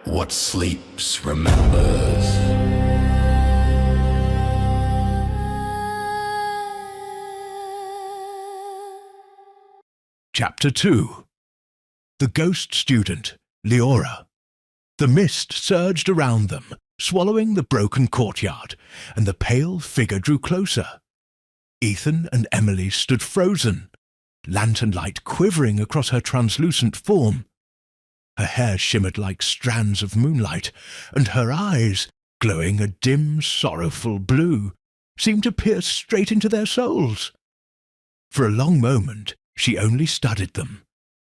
What sleeps remembers. Chapter 2. The Ghost Student, Liora. The mist surged around them, swallowing the broken courtyard, and the pale figure drew closer. Ethan and Emily stood frozen, lantern light quivering across her translucent form. Her hair shimmered like strands of moonlight, and her eyes, glowing a dim, sorrowful blue, seemed to pierce straight into their souls. For a long moment she only studied them,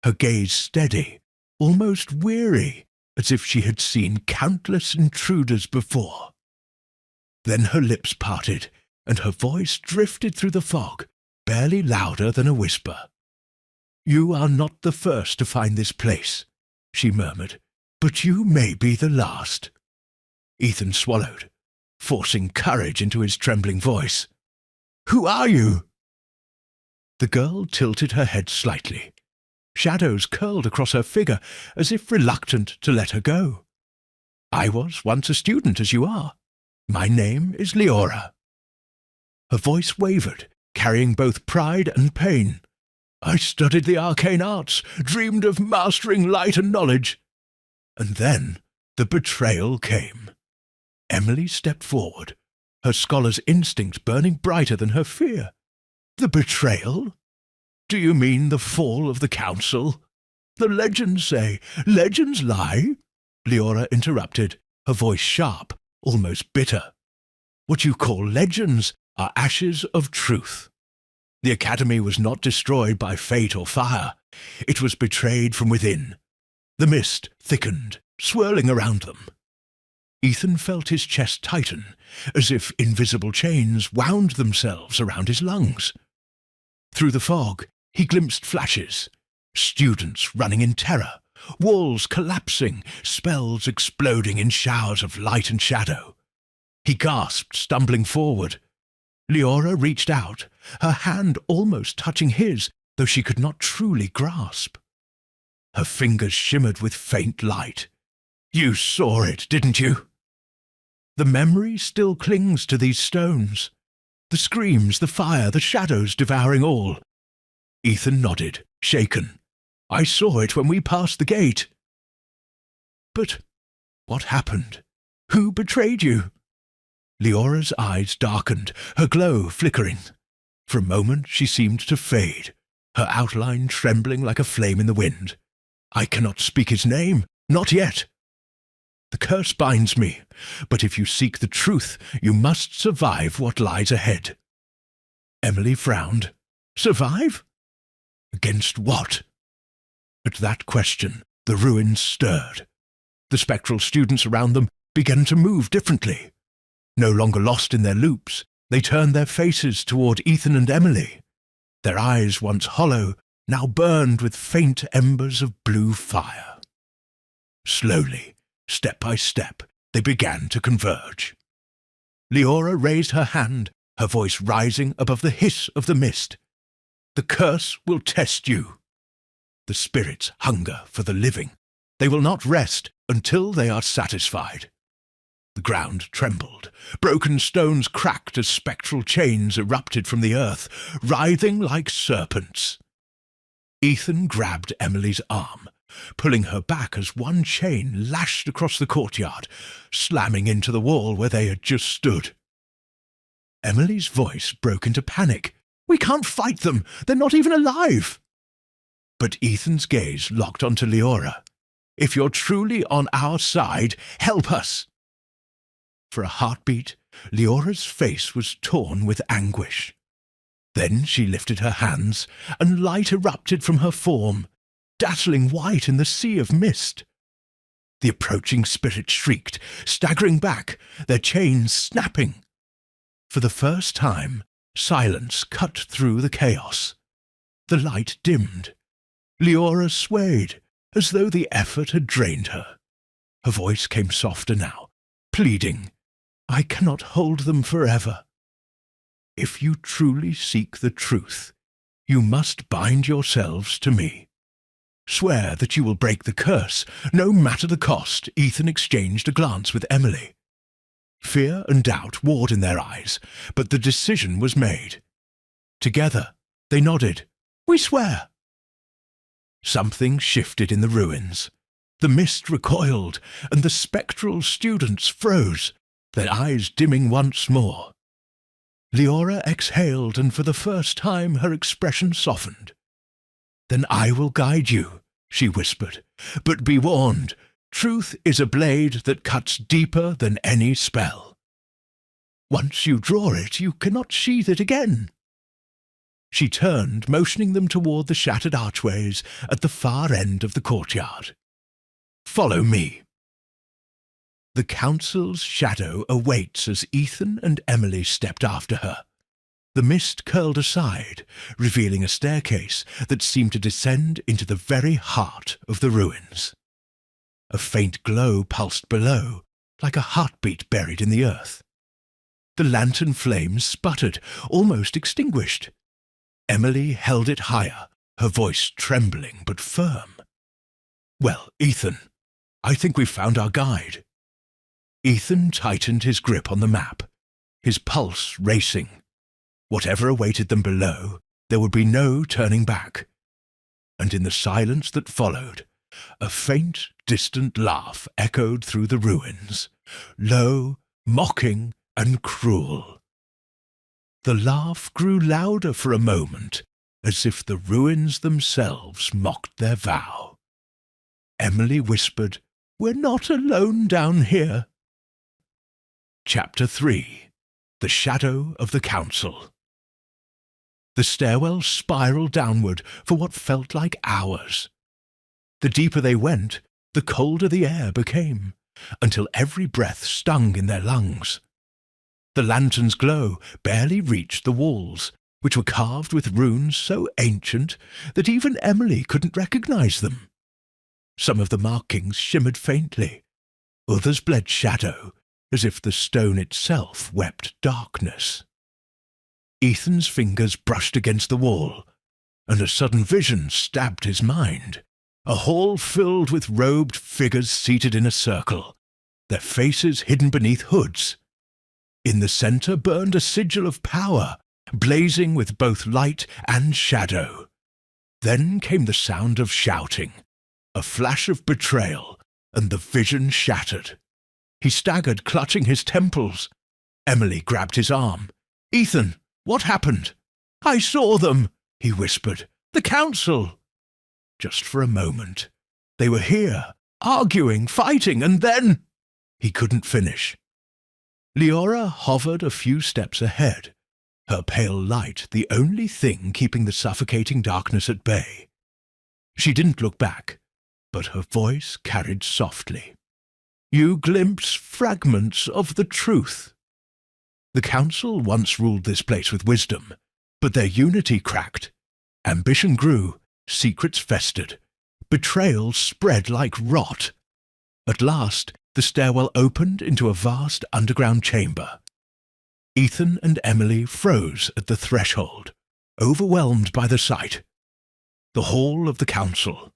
her gaze steady, almost weary, as if she had seen countless intruders before. Then her lips parted, and her voice drifted through the fog, barely louder than a whisper. "You are not the first to find this place," she murmured, "but you may be the last." Ethan swallowed, forcing courage into his trembling voice. "Who are you?" The girl tilted her head slightly. Shadows curled across her figure, as if reluctant to let her go. "I was once a student as you are. My name is Liora." Her voice wavered, carrying both pride and pain. "I studied the arcane arts, dreamed of mastering light and knowledge." And then the betrayal came. Emily stepped forward, her scholar's instinct burning brighter than her fear. "The betrayal? Do you mean the fall of the council? The legends say, legends lie?" Liora interrupted, her voice sharp, almost bitter. "What you call legends are ashes of truth. The academy was not destroyed by fate or fire. It was betrayed from within. The mist thickened, swirling around them." Ethan felt his chest tighten, as if invisible chains wound themselves around his lungs. Through the fog, he glimpsed flashes, students running in terror, walls collapsing, spells exploding in showers of light and shadow. He gasped, stumbling forward. Liora reached out, her hand almost touching his, though she could not truly grasp. Her fingers shimmered with faint light. "You saw it, didn't you?" "The memory still clings to these stones. The screams, the fire, the shadows devouring all." Ethan nodded, shaken. "I saw it when we passed the gate." "But what happened? Who betrayed you?" Leora's eyes darkened, her glow flickering. For a moment she seemed to fade, her outline trembling like a flame in the wind. "I cannot speak his name, not yet. The curse binds me, but if you seek the truth, you must survive what lies ahead." Emily frowned. "Survive? Against what?" At that question, the ruins stirred. The spectral students around them began to move differently. No longer lost in their loops, they turned their faces toward Ethan and Emily. Their eyes, once hollow, now burned with faint embers of blue fire. Slowly, step by step, they began to converge. Liora raised her hand, her voice rising above the hiss of the mist. "The curse will test you. The spirits hunger for the living. They will not rest until they are satisfied." The ground trembled. Broken stones cracked as spectral chains erupted from the earth, writhing like serpents. Ethan grabbed Emily's arm, pulling her back as one chain lashed across the courtyard, slamming into the wall where they had just stood. Emily's voice broke into panic. "We can't fight them! They're not even alive!" But Ethan's gaze locked onto Liora. "If you're truly on our side, help us!" For a heartbeat, Leora's face was torn with anguish. Then she lifted her hands, and light erupted from her form, dazzling white in the sea of mist. The approaching spirits shrieked, staggering back, their chains snapping. For the first time, silence cut through the chaos. The light dimmed. Liora swayed, as though the effort had drained her. Her voice came softer now, pleading, "I cannot hold them forever. If you truly seek the truth, you must bind yourselves to me." Swear that you will break the curse, no matter the cost. Ethan exchanged a glance with Emily. Fear and doubt warred in their eyes, but the decision was made. Together, they nodded. We swear. Something shifted in the ruins. The mist recoiled, and the spectral students froze, their eyes dimming once more. Liora exhaled, and for the first time her expression softened. Then I will guide you, she whispered, but be warned, truth is a blade that cuts deeper than any spell. Once you draw it, you cannot sheathe it again. She turned, motioning them toward the shattered archways at the far end of the courtyard. Follow me. The council's shadow awaits as Ethan and Emily stepped after her. The mist curled aside, revealing a staircase that seemed to descend into the very heart of the ruins. A faint glow pulsed below, like a heartbeat buried in the earth. The lantern flames sputtered, almost extinguished. Emily held it higher, her voice trembling but firm. Well, Ethan, I think we've found our guide. Ethan tightened his grip on the map, his pulse racing. Whatever awaited them below, there would be no turning back. And in the silence that followed, a faint, distant laugh echoed through the ruins, low, mocking, and cruel. The laugh grew louder for a moment, as if the ruins themselves mocked their vow. Emily whispered, "We're not alone down here." Chapter 3. The Shadow of the Council. The stairwell spiraled downward for what felt like hours. The deeper they went, the colder the air became, until every breath stung in their lungs. The lantern's glow barely reached the walls, which were carved with runes so ancient that even Emily couldn't recognize them. Some of the markings shimmered faintly, others bled shadow, as if the stone itself wept darkness. Ethan's fingers brushed against the wall, and a sudden vision stabbed his mind. A hall filled with robed figures seated in a circle, their faces hidden beneath hoods. In the center burned a sigil of power, blazing with both light and shadow. Then came the sound of shouting, a flash of betrayal, and the vision shattered. He staggered, clutching his temples. Emily grabbed his arm. "Ethan, what happened?" "I saw them," he whispered. "The council." Just for a moment. They were here, arguing, fighting, and then... He couldn't finish. Liora hovered a few steps ahead, her pale light the only thing keeping the suffocating darkness at bay. She didn't look back, but her voice carried softly. "You glimpse fragments of the truth. The council once ruled this place with wisdom, but their unity cracked. Ambition grew, secrets festered, betrayal spread like rot. At last, the stairwell opened into a vast underground chamber. Ethan and Emily froze at the threshold, overwhelmed by the sight. The hall of the council.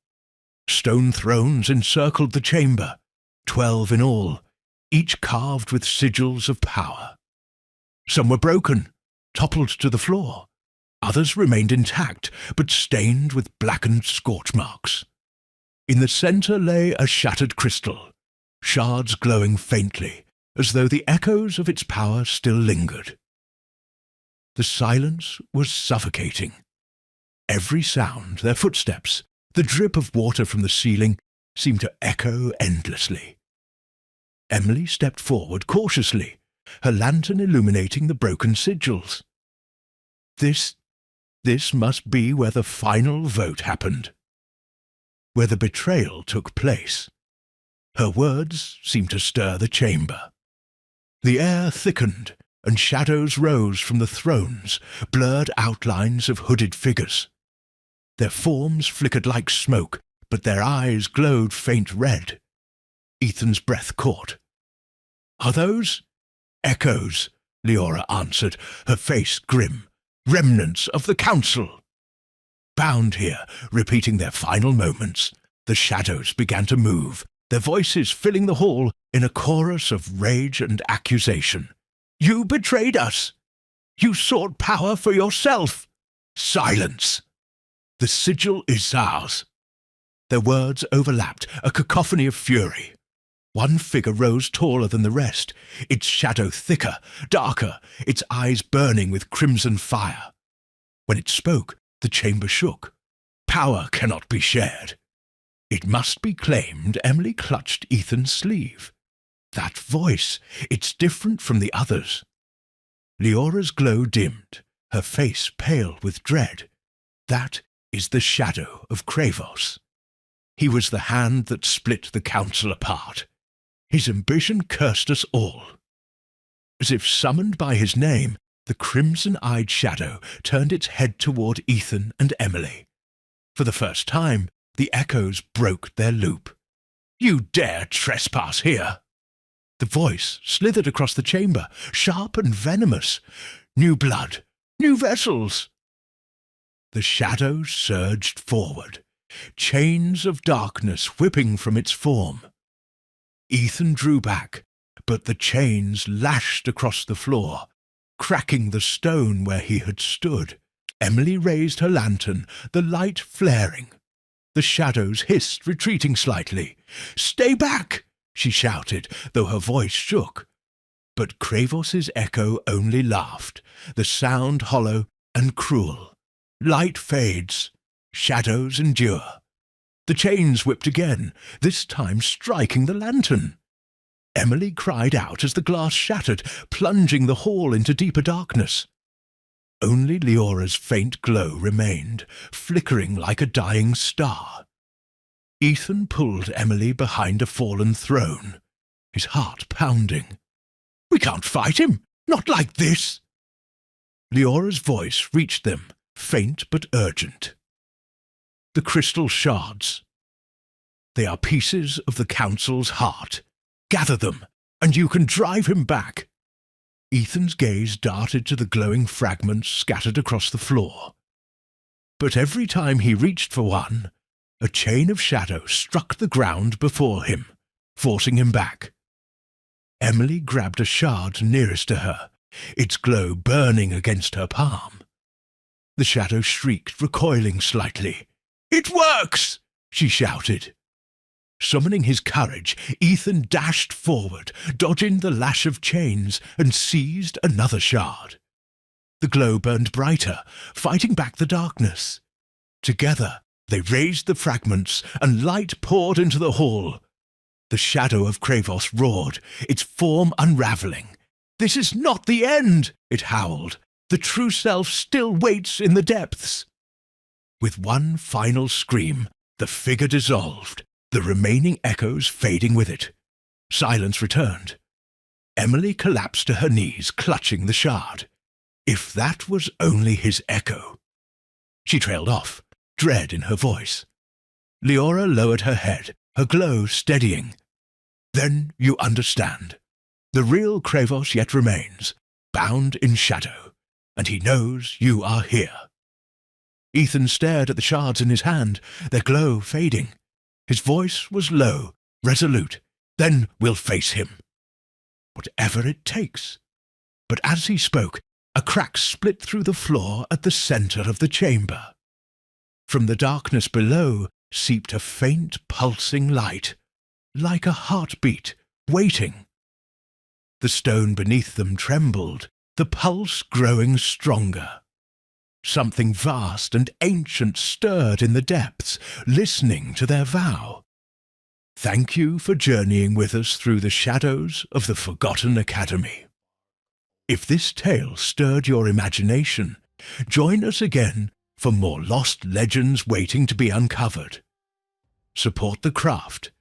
Stone thrones encircled the chamber, 12 in all, each carved with sigils of power. Some were broken, toppled to the floor. Others remained intact, but stained with blackened scorch marks. In the center lay a shattered crystal, shards glowing faintly, as though the echoes of its power still lingered. The silence was suffocating. Every sound, their footsteps, the drip of water from the ceiling, seemed to echo endlessly. Emily stepped forward cautiously, her lantern illuminating the broken sigils. This must be where the final vote happened, where the betrayal took place. Her words seemed to stir the chamber. The air thickened, and shadows rose from the thrones, blurred outlines of hooded figures. Their forms flickered like smoke, but their eyes glowed faint red. Ethan's breath caught. "Are those?" "Echoes," Liora answered, her face grim. "Remnants of the council." bound here, repeating their final moments. The shadows began to move, their voices filling the hall in a chorus of rage and accusation. You betrayed us! You sought power for yourself! Silence! The sigil is ours. Their words overlapped, a cacophony of fury. One figure rose taller than the rest, its shadow thicker, darker, its eyes burning with crimson fire. When it spoke, the chamber shook. Power cannot be shared. It must be claimed. Emily clutched Ethan's sleeve. That voice, it's different from the others. Leora's glow dimmed, her face pale with dread. That is the shadow of Kravos. He was the hand that split the council apart. His ambition cursed us all. As if summoned by his name, the crimson-eyed shadow turned its head toward Ethan and Emily. For the first time, the echoes broke their loop. You dare trespass here! The voice slithered across the chamber, sharp and venomous. New blood, new vessels! The shadow surged forward, chains of darkness whipping from its form. Ethan drew back, but the chains lashed across the floor, cracking the stone where he had stood. Emily raised her lantern, the light flaring. The shadows hissed, retreating slightly. "Stay back!" she shouted, though her voice shook. But Kravos's echo only laughed, the sound hollow and cruel. Light fades, shadows endure. The chains whipped again, this time striking the lantern. Emily cried out as the glass shattered, plunging the hall into deeper darkness. Only Leora's faint glow remained, flickering like a dying star. Ethan pulled Emily behind a fallen throne, his heart pounding. "We can't fight him! Not like this!" Leora's voice reached them, faint but urgent. The crystal shards. They are pieces of the council's heart. Gather them, and you can drive him back. Ethan's gaze darted to the glowing fragments scattered across the floor. But every time he reached for one, a chain of shadow struck the ground before him, forcing him back. Emily grabbed a shard nearest to her, its glow burning against her palm. The shadow shrieked, recoiling slightly. "It works!" she shouted. Summoning his courage, Ethan dashed forward, dodging the lash of chains, and seized another shard. The glow burned brighter, fighting back the darkness. Together, they raised the fragments, and light poured into the hall. The shadow of Kravos roared, its form unraveling. "This is not the end!" it howled. "The true self still waits in the depths." With one final scream, the figure dissolved, the remaining echoes fading with it. Silence returned. Emily collapsed to her knees, clutching the shard. If that was only his echo. She trailed off, dread in her voice. Liora lowered her head, her glow steadying. "Then you understand. The real Kravos yet remains, bound in shadow, and he knows you are here." Ethan stared at the shards in his hand, their glow fading. His voice was low, resolute. "Then we'll face him. Whatever it takes." But as he spoke, a crack split through the floor at the center of the chamber. From the darkness below seeped a faint, pulsing light, like a heartbeat, waiting. The stone beneath them trembled, the pulse growing stronger. Something vast and ancient stirred in the depths, listening to their vow. Thank you for journeying with us through the shadows of the Forgotten Academy. If this tale stirred your imagination, join us again for more lost legends waiting to be uncovered. Support the craft.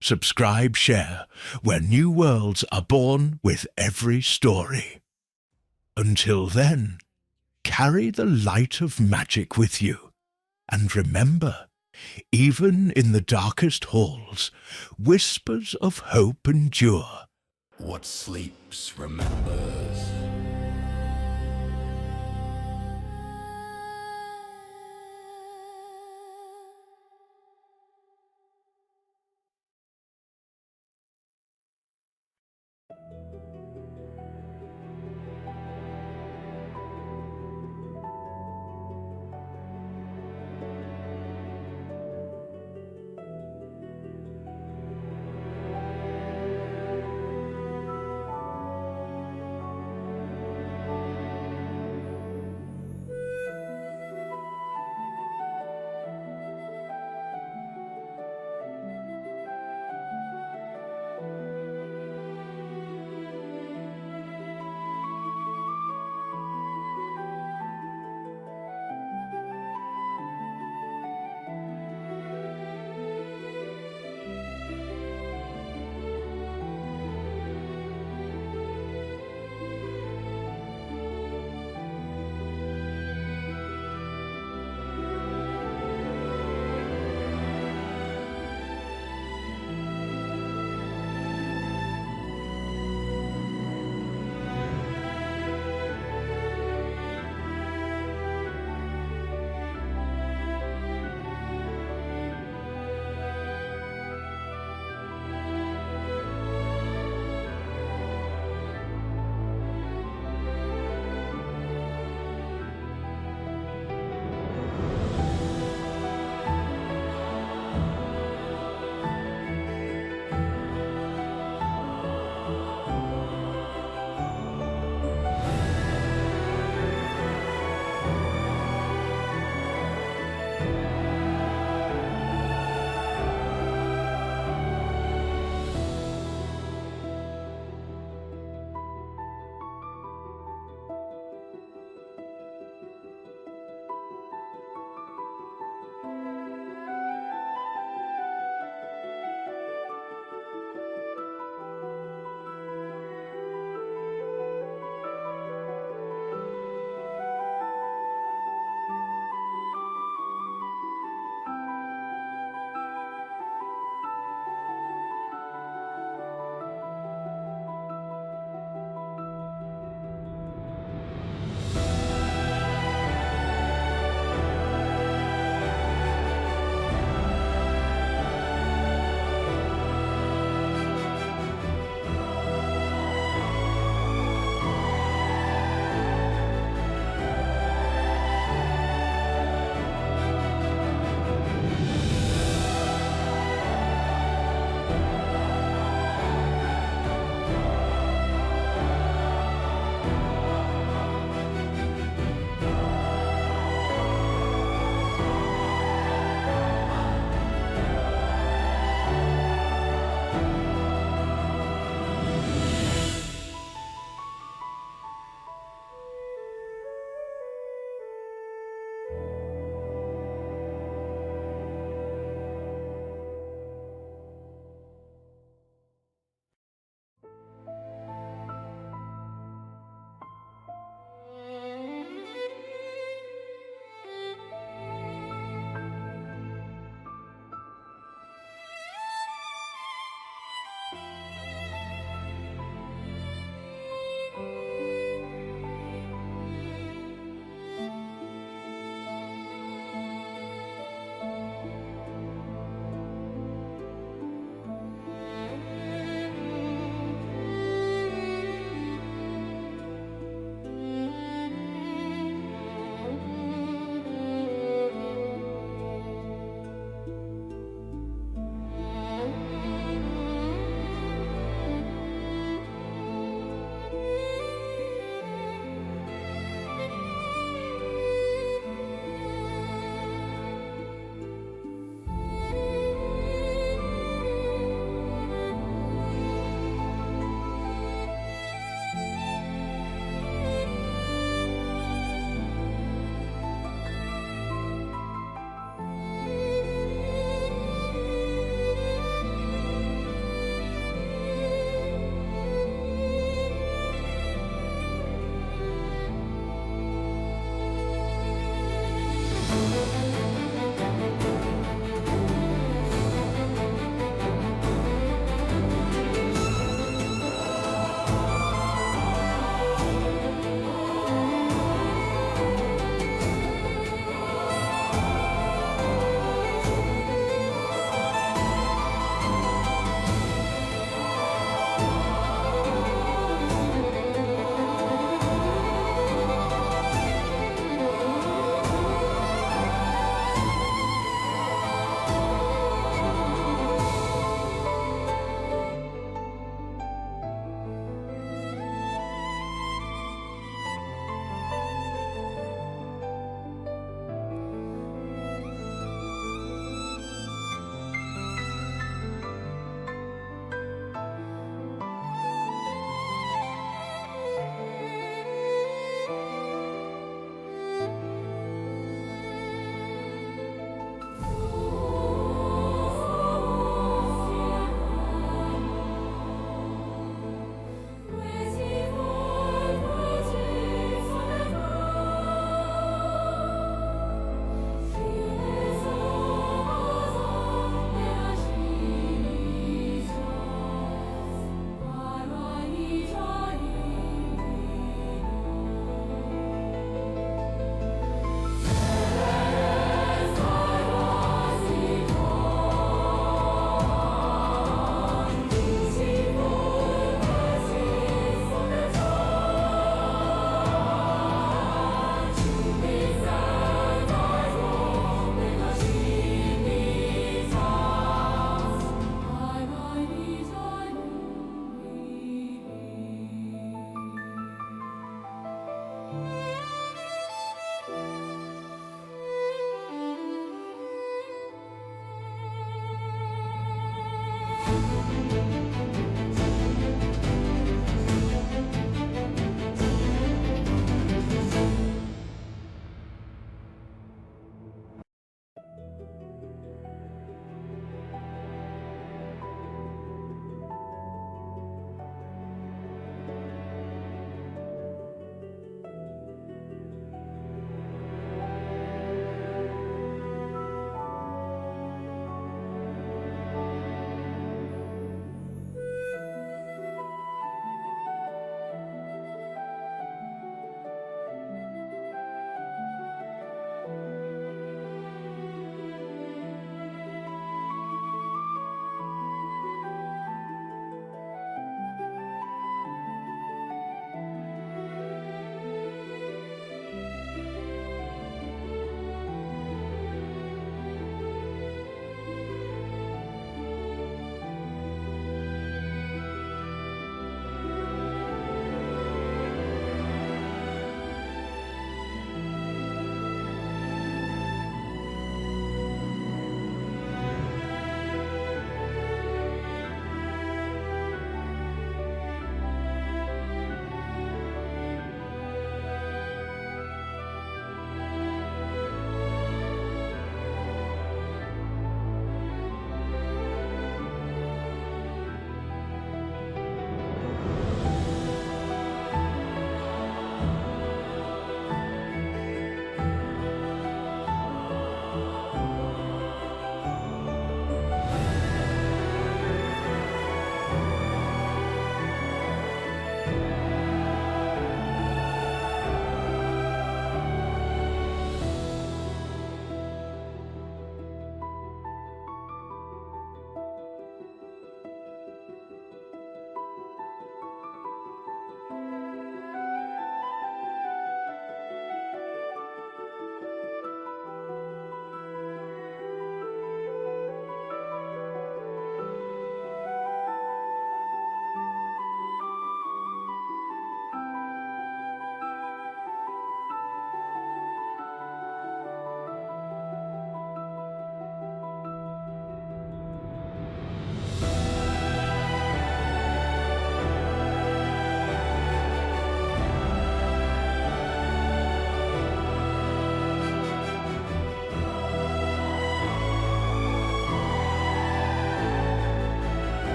Subscribe, share, where new worlds are born with every story. Until then, carry the light of magic with you, and remember, even in the darkest halls, whispers of hope endure. What sleeps remembers.